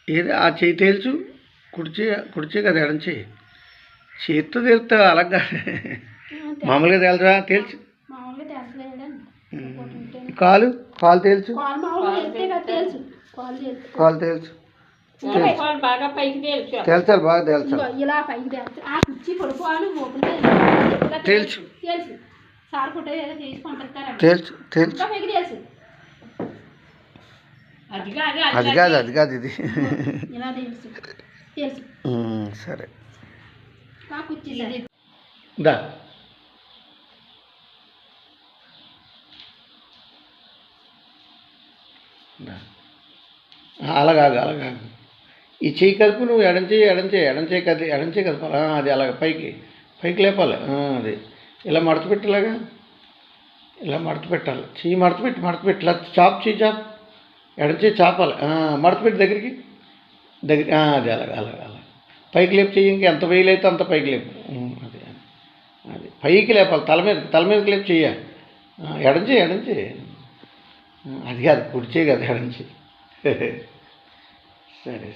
ఏది ఆ చెయ్యి తేల్చు. కుడిచే కదా ఎడం చెయ్యి. చేత్తో తేలుతావు అలాగా మామూలుగా తేల్చరా? తేల్చు. కాలు తేల్చు. కాలు తేల్చు. తేల్చాలి, బాగా తేల్చాలి. తేల్చు తేల్చు తేల్చు. అది కాదు ఇది. సరే దా. అలాగాగు. ఈ చెయ్యి కలుపు. నువ్వు ఎడం చేయి కదపాలి. అది అలాగ పైకి లేపాలి. అది ఇలా మడత పెట్టేలాగా, ఇలా మడత పెట్టాలి. చెయ్యి మడత పెట్టి ఇలా చాప్ ఎడం చేయి చాపాలి. మడత పెట్టి దగ్గరికి అది అలాగ పైకి లేపు. చెయ్యి ఇంకెంత వేయలైతే అంత పైకి లేపు. అది పైకి లేపాలి. తల మీదకి లేపు చెయ్య. ఎడం చేయి. అది కాదు, కుడి చేయి కదా, ఎడం చేయి. సరే